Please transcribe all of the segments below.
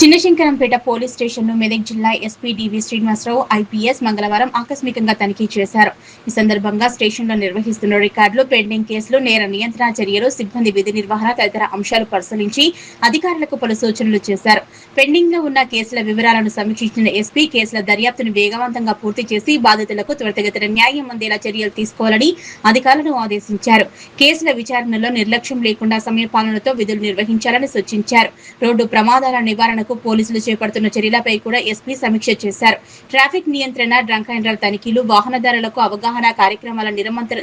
Chinna Shankarampet police స్టేషన్ను మెదక్ జిల్లా SP డివి Srinivasarao IPS మంగళవారం ఆకస్మికంగా తనిఖీ చేశారు. ఈ సందర్భంగా స్టేషన్లో నిర్వహిస్తున్న రికార్డులు, పెండింగ్ కేసులు, నేర నియంత్రణ చర్యలు, సిబ్బంది విధి నిర్వహణ తదితర అంశాలు పరిశీలించి అధికారులకు పలు సూచనలు చేశారు. పెండింగ్ లో ఉన్న కేసుల వివరాలను సమీక్షించిన ఎస్పీ కేసుల దర్యాప్తును వేగవంతంగా పూర్తి చేసి బాధితులకు త్వరితగతిన న్యాయం అందేలా చర్యలు తీసుకోవాలని అధికారులను ఆదేశించారు. కేసుల విచారణలో నిర్లక్ష్యం లేకుండా సమయపాలనతో విధులు నిర్వహించాలని సూచించారు. రోడ్డు ప్రమాదాల నివారణకు పోలీసులు చేపడుతున్న చర్యలపై కూడా ఎస్పీ సమీక్ష చేశారు. ట్రాఫిక్ నియంత్రణ, డ్రంక్ అండ్ డ్రైవ్ తనిఖీలు, వాహనదారులకు అవగాహన కార్యక్రమాల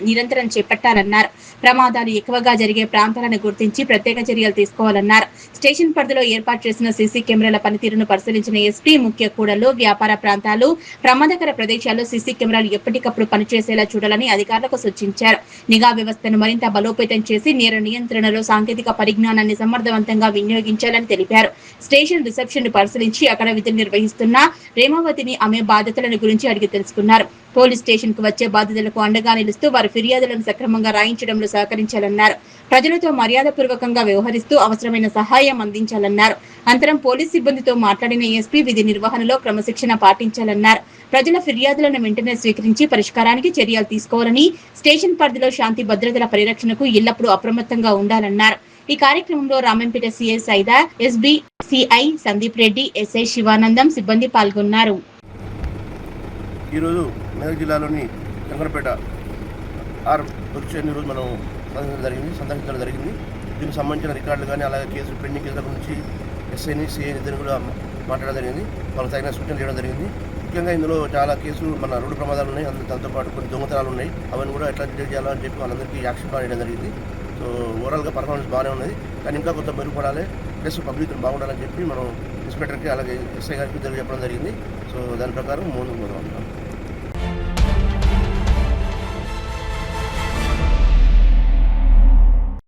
నిరంతరం చేపట్టాలన్నారు. ప్రమాదాలు ఎక్కువగా జరిగే ప్రాంతాలను గుర్తించి ప్రత్యేక చర్యలు తీసుకోవాలన్నారు. స్టేషన్ పరిధిలో ఏర్పాటు చేసిన సీసీ కెమెరాల పనితీరును పరిశీలించిన ఎస్పీ ముఖ్య కూడళ్లు, వ్యాపార ప్రాంతాలు, ప్రమాదకర ప్రదేశాల్లో సీసీ కెమెరాలు ఎప్పటికప్పుడు పనిచేసేలా చూడాలని అధికారులకు సూచించారు. నిఘా వ్యవస్థను మరింత బలోపేతం చేసి నేర నియంత్రణలో సాంకేతిక పరిజ్ఞానాన్ని సమర్థవంతంగా వినియోగించాలని తెలిపారు. స్టేషన్ రిసెప్షన్ పరిశీలించి అక్కడ విధులు నిర్వహిస్తున్న రేమావతిని ఆమె బాధ్యతలను గురించి అడిగి తెలుసుకున్నారు. పోలీస్ స్టేషన్ కు వచ్చే బాధితులకు అండగా నిలుస్తూ వారి ఫిర్యాదులను సక్రమంగా రాయించడంలో సహకరించాలన్నారు. ప్రజలతో మర్యాదపూర్వకంగా వ్యవహరిస్తూ అవసరమైన సహాయం అందించాలన్నారు. అనంతరం పోలీస్ సిబ్బందితో మాట్లాడిన ఎస్పీ విధి నిర్వహణలో క్రమశిక్షణ పాటించాలన్నారు. ప్రజల ఫిర్యాదులను వెంటనే స్వీకరించి పరిష్కారానికి చర్యలు తీసుకోవాలని, స్టేషన్ పరిధిలో శాంతి భద్రతల పరిరక్షణకు ఎల్లప్పుడూ అప్రమత్తంగా ఉండాలన్నారు. ఈ కార్యక్రమంలో Ramampet CI Saida, SB CI Sandeep Reddy, SI Sivanandam సిబ్బంది పాల్గొన్నారు. ఈరోజు మెదక్ జిల్లాలోని శంకరపేట రోజు మనం సందర్శించడం జరిగింది. దీనికి సంబంధించిన రికార్డులు కానీ అలాగే కేసులు, పెండింగ్ కేసుల గురించి ఎస్ఐని, సిఐని ఇద్దరు కూడా మాట్లాడడం జరిగింది. వాళ్ళకి తగిన సూచనలు చేయడం జరిగింది. ముఖ్యంగా ఇందులో చాలా కేసులు మన రోడ్డు ప్రమాదాలు ఉన్నాయి. దాంతోపాటు కొన్ని దొంగతనాలు ఉన్నాయి. అవన్నీ కూడా ఎట్లా డిటెక్ట్ చేయాలని చెప్పి వాళ్ళందరికీ యాక్షన్ ప్లాన్ చేయడం జరిగింది. సో ఓవరాల్గా పర్ఫార్మెన్స్ బాగానే ఉన్నది, కానీ ఇంకా కొంత మెరుగుపడాలి, ప్లస్ పబ్లిక్ బాగుండాలని చెప్పి మనం ఇన్స్పెక్టర్కి అలాగే ఎస్ఐ గారికి చెప్పడం జరిగింది. సో దాని ప్రకారం ముందుకు పోదాం.